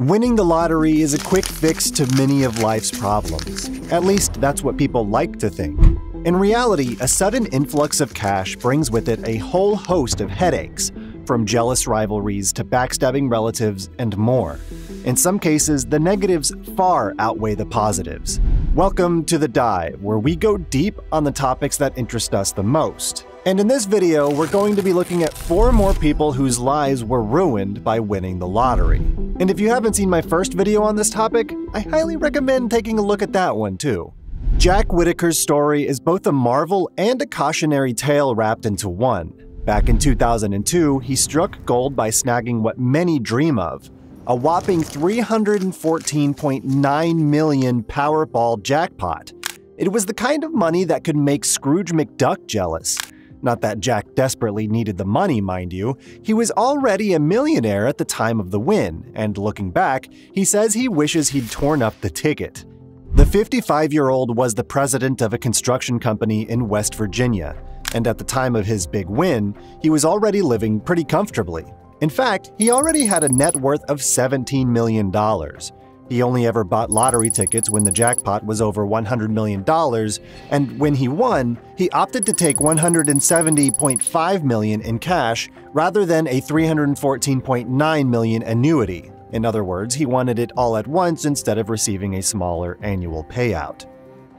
Winning the lottery is a quick fix to many of life's problems. At least that's what people like to think. In reality, a sudden influx of cash brings with it a whole host of headaches, from jealous rivalries to backstabbing relatives and more. In some cases, the negatives far outweigh the positives. Welcome to The Dive, where we go deep on the topics that interest us the most. And in this video, we're going to be looking at 4 more people whose lives were ruined by winning the lottery. And if you haven't seen my first video on this topic, I highly recommend taking a look at that one too. Jack Whittaker's story is both a marvel and a cautionary tale wrapped into one. Back in 2002, he struck gold by snagging what many dream of, a whopping $314.9 million Powerball jackpot. It was the kind of money that could make Scrooge McDuck jealous. Not that Jack desperately needed the money, mind you. He was already a millionaire at the time of the win, and looking back, he says he wishes he'd torn up the ticket. The 55-year-old was the president of a construction company in West Virginia, and at the time of his big win, he was already living pretty comfortably. In fact, he already had a net worth of $17 million. He only ever bought lottery tickets when the jackpot was over $100 million, and when he won, he opted to take $170.5 million in cash rather than a $314.9 million annuity. In other words, he wanted it all at once instead of receiving a smaller annual payout.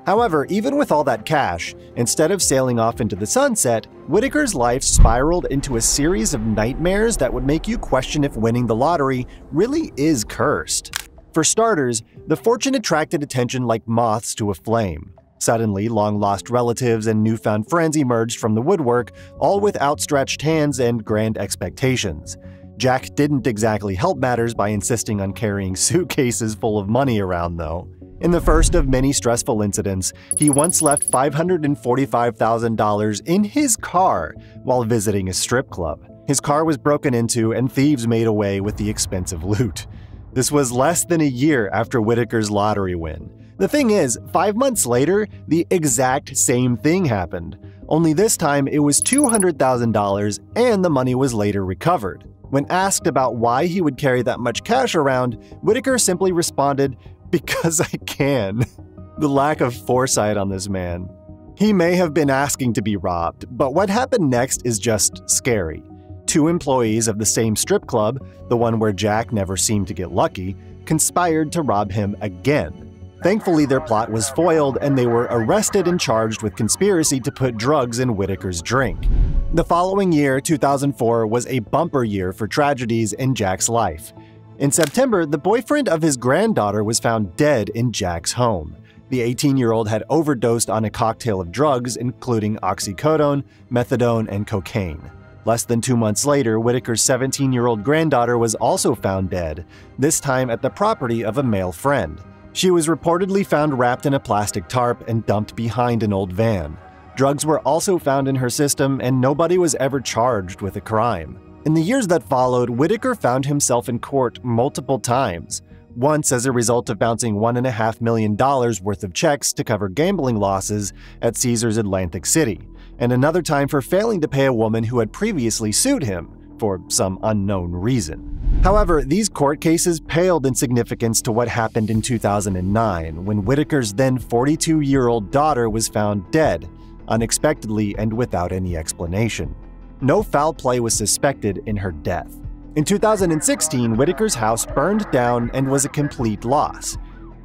However, even with all that cash, instead of sailing off into the sunset, Whittaker's life spiraled into a series of nightmares that would make you question if winning the lottery really is cursed. For starters, the fortune attracted attention like moths to a flame. Suddenly, long-lost relatives and newfound friends emerged from the woodwork, all with outstretched hands and grand expectations. Jack didn't exactly help matters by insisting on carrying suitcases full of money around, though. In the first of many stressful incidents, he once left $545,000 in his car while visiting a strip club. His car was broken into and thieves made away with the expensive loot. This was less than a year after Whittaker's lottery win. The thing is, 5 months later, the exact same thing happened. Only this time it was $200,000 and the money was later recovered. When asked about why he would carry that much cash around, Whittaker simply responded, "Because I can." The lack of foresight on this man. He may have been asking to be robbed, but what happened next is just scary. 2 employees of the same strip club, the one where Jack never seemed to get lucky, conspired to rob him again. Thankfully, their plot was foiled and they were arrested and charged with conspiracy to put drugs in Whittaker's drink. The following year, 2004, was a bumper year for tragedies in Jack's life. In September, the boyfriend of his granddaughter was found dead in Jack's home. The 18-year-old had overdosed on a cocktail of drugs, including oxycodone, methadone, and cocaine. Less than 2 months later, Whittaker's 17-year-old granddaughter was also found dead, this time at the property of a male friend. She was reportedly found wrapped in a plastic tarp and dumped behind an old van. Drugs were also found in her system, and nobody was ever charged with a crime. In the years that followed, Whittaker found himself in court multiple times. Once as a result of bouncing $1.5 million worth of checks to cover gambling losses at Caesars Atlantic City, and another time for failing to pay a woman who had previously sued him for some unknown reason. However, these court cases paled in significance to what happened in 2009, when Whittaker's then 42-year-old daughter was found dead, unexpectedly and without any explanation. No foul play was suspected in her death. In 2016, Whittaker's house burned down and was a complete loss.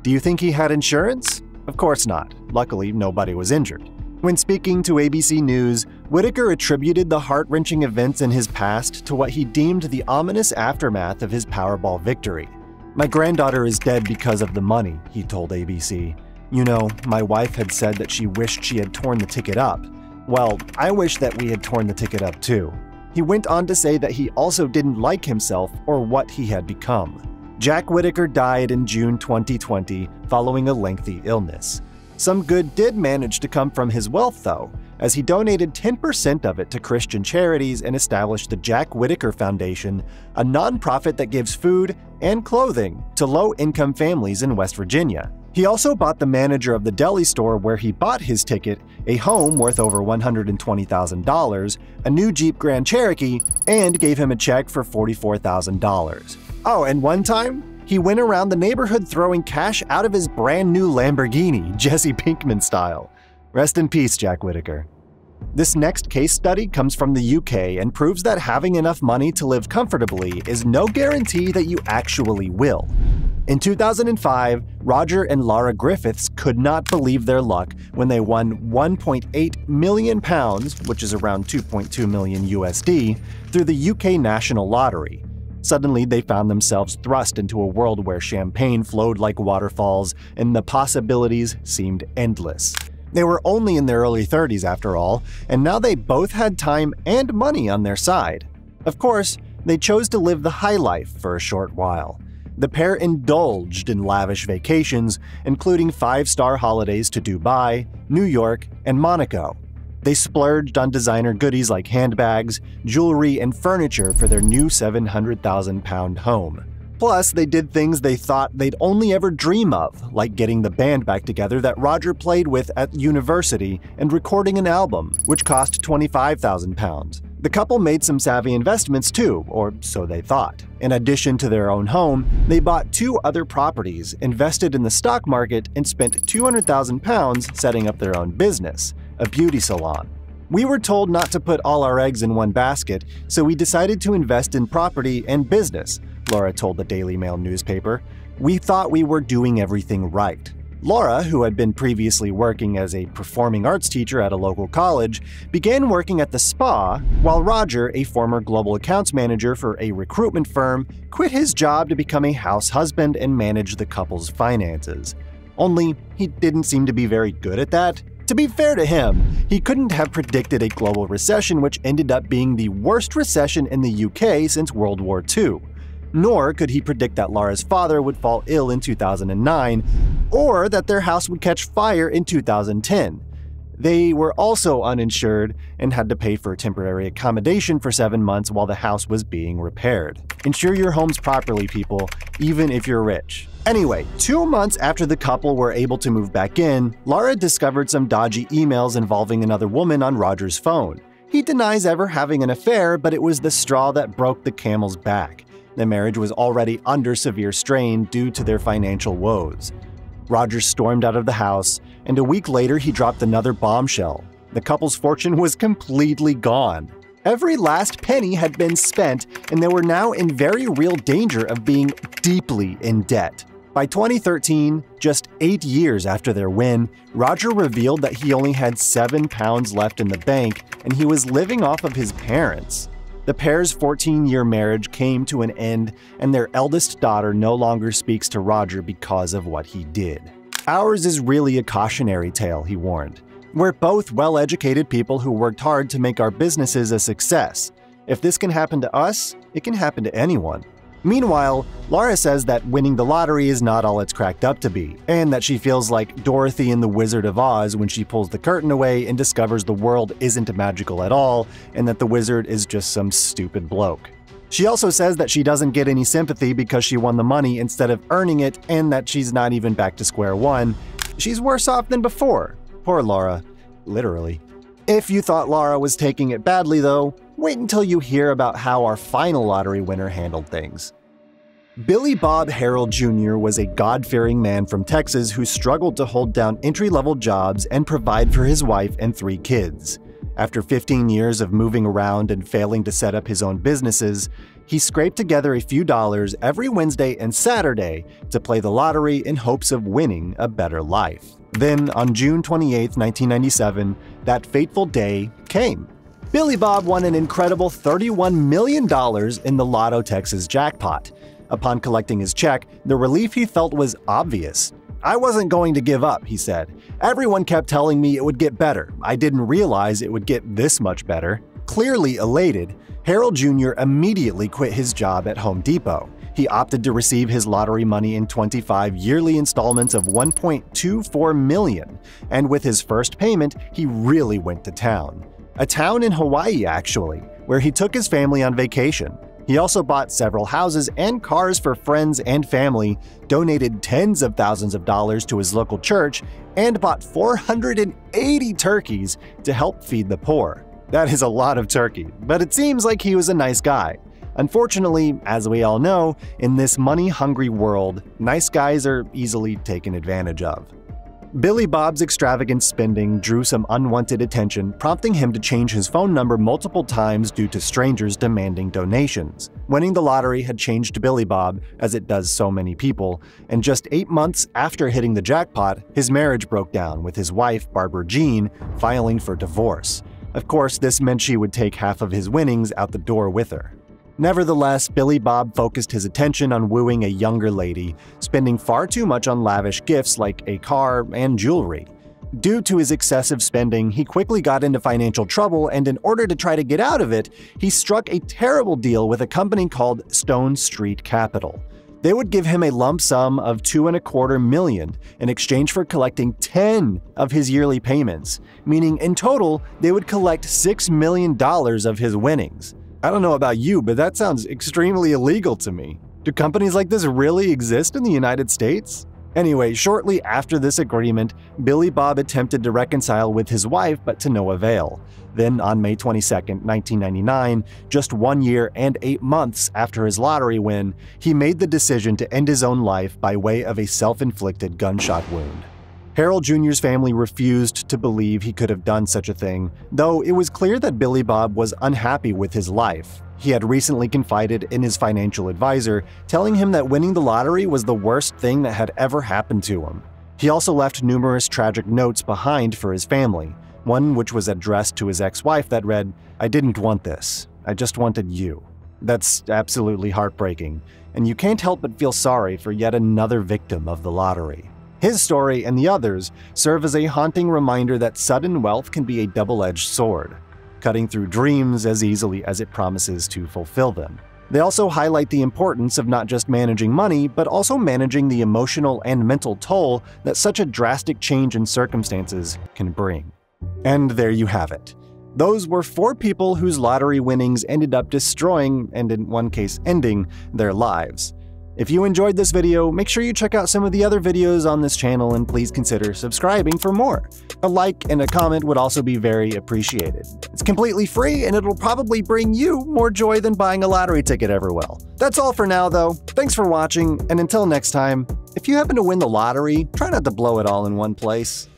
Do you think he had insurance? Of course not. Luckily, nobody was injured. When speaking to ABC News, Whittaker attributed the heart-wrenching events in his past to what he deemed the ominous aftermath of his Powerball victory. "My granddaughter is dead because of the money," he told ABC. "You know, my wife had said that she wished she had torn the ticket up. Well, I wish that we had torn the ticket up too." He went on to say that he also didn't like himself or what he had become. Jack Whittaker died in June 2020 following a lengthy illness. Some good did manage to come from his wealth, though, as he donated 10% of it to Christian charities and established the Jack Whittaker Foundation, a nonprofit that gives food and clothing to low-income families in West Virginia. He also bought the manager of the deli store where he bought his ticket a home worth over $120,000, a new Jeep Grand Cherokee, and gave him a check for $44,000. Oh, and one time, He went around the neighborhood throwing cash out of his brand new Lamborghini, Jesse Pinkman style. Rest in peace, Jack Whittaker. This next case study comes from the UK and proves that having enough money to live comfortably is no guarantee that you actually will. In 2005, Roger and Laura Griffiths could not believe their luck when they won £1.8 million, which is around 2.2 million USD, through the UK National Lottery. Suddenly, they found themselves thrust into a world where champagne flowed like waterfalls and the possibilities seemed endless. They were only in their early 30s after all, and now they both had time and money on their side. Of course, they chose to live the high life for a short while. The pair indulged in lavish vacations, including 5-star holidays to Dubai, New York, and Monaco. They splurged on designer goodies like handbags, jewelry, and furniture for their new £700,000 home. Plus, they did things they thought they'd only ever dream of, like getting the band back together that Roger played with at university and recording an album, which cost £25,000. The couple made some savvy investments too, or so they thought. In addition to their own home, they bought 2 other properties, invested in the stock market, and spent £200,000 setting up their own business, a beauty salon. We were told not to put all our eggs in one basket, so we decided to invest in property and business, Laura told the Daily Mail newspaper. We thought we were doing everything right. Laura, who had been previously working as a performing arts teacher at a local college, began working at the spa, while Roger, a former global accounts manager for a recruitment firm, quit his job to become a house husband and manage the couple's finances. Only, he didn't seem to be very good at that. To be fair to him, he couldn't have predicted a global recession which ended up being the worst recession in the UK since World War II. Nor could he predict that Laura's father would fall ill in 2009, or that their house would catch fire in 2010. They were also uninsured and had to pay for temporary accommodation for 7 months while the house was being repaired. Insure your homes properly, people, even if you're rich. Anyway, 2 months after the couple were able to move back in, Laura discovered some dodgy emails involving another woman on Roger's phone. He denies ever having an affair, but it was the straw that broke the camel's back. The marriage was already under severe strain due to their financial woes. Roger stormed out of the house, and a week later he dropped another bombshell. The couple's fortune was completely gone. Every last penny had been spent, and they were now in very real danger of being deeply in debt. By 2013, just 8 years after their win, Roger revealed that he only had £7 left in the bank, and he was living off of his parents. The pair's 14-year marriage came to an end, and their eldest daughter no longer speaks to Roger because of what he did. Ours is really a cautionary tale, he warned. We're both well-educated people who worked hard to make our businesses a success. If this can happen to us, it can happen to anyone. Meanwhile, Laura says that winning the lottery is not all it's cracked up to be, and that she feels like Dorothy in The Wizard of Oz when she pulls the curtain away and discovers the world isn't magical at all, and that the wizard is just some stupid bloke. She also says that she doesn't get any sympathy because she won the money instead of earning it, and that she's not even back to square one. She's worse off than before. Poor Laura. Literally. If you thought Laura was taking it badly, though, wait until you hear about how our final lottery winner handled things. Billy Bob Harrell Jr. was a God-fearing man from Texas who struggled to hold down entry-level jobs and provide for his wife and 3 kids. After 15 years of moving around and failing to set up his own businesses, he scraped together a few dollars every Wednesday and Saturday to play the lottery in hopes of winning a better life. Then, on June 28, 1997, that fateful day came. Billy Bob won an incredible $31 million in the Lotto Texas jackpot. Upon collecting his check, the relief he felt was obvious. "I wasn't going to give up," he said. "Everyone kept telling me it would get better. I didn't realize it would get this much better." Clearly elated, Harrell Jr. immediately quit his job at Home Depot. He opted to receive his lottery money in 25 yearly installments of $1.24 million, and with his first payment, he really went to town. A town in Hawaii, actually, where he took his family on vacation. He also bought several houses and cars for friends and family, donated tens of thousands of dollars to his local church, and bought 480 turkeys to help feed the poor. That is a lot of turkey, but it seems like he was a nice guy. Unfortunately, as we all know, in this money-hungry world, nice guys are easily taken advantage of. Billy Bob's extravagant spending drew some unwanted attention, prompting him to change his phone number multiple times due to strangers demanding donations. Winning the lottery had changed Billy Bob, as it does so many people, and just 8 months after hitting the jackpot, his marriage broke down, with his wife, Barbara Jean, filing for divorce. Of course, this meant she would take half of his winnings out the door with her. Nevertheless, Billy Bob focused his attention on wooing a younger lady, spending far too much on lavish gifts like a car and jewelry. Due to his excessive spending, he quickly got into financial trouble, and in order to try to get out of it, he struck a terrible deal with a company called Stone Street Capital. They would give him a lump sum of $2.25 million in exchange for collecting 10 of his yearly payments, meaning in total, they would collect $6 million of his winnings. I don't know about you, but that sounds extremely illegal to me. Do companies like this really exist in the United States? Anyway, shortly after this agreement, Billy Bob attempted to reconcile with his wife, but to no avail. Then, on May 22, 1999, just 1 year and 8 months after his lottery win, he made the decision to end his own life by way of a self-inflicted gunshot wound. Harold Jr.'s family refused to believe he could have done such a thing, though it was clear that Billy Bob was unhappy with his life. He had recently confided in his financial advisor, telling him that winning the lottery was the worst thing that had ever happened to him. He also left numerous tragic notes behind for his family, one which was addressed to his ex-wife that read, "I didn't want this. I just wanted you." That's absolutely heartbreaking, and you can't help but feel sorry for yet another victim of the lottery. His story and the others serve as a haunting reminder that sudden wealth can be a double-edged sword, cutting through dreams as easily as it promises to fulfill them. They also highlight the importance of not just managing money, but also managing the emotional and mental toll that such a drastic change in circumstances can bring. And there you have it. Those were 4 people whose lottery winnings ended up destroying, and in one case ending, their lives. If you enjoyed this video, make sure you check out some of the other videos on this channel, and please consider subscribing for more. A like and a comment would also be very appreciated. It's completely free, and it'll probably bring you more joy than buying a lottery ticket ever will. That's all for now, though. Thanks for watching, and until next time, if you happen to win the lottery, try not to blow it all in one place.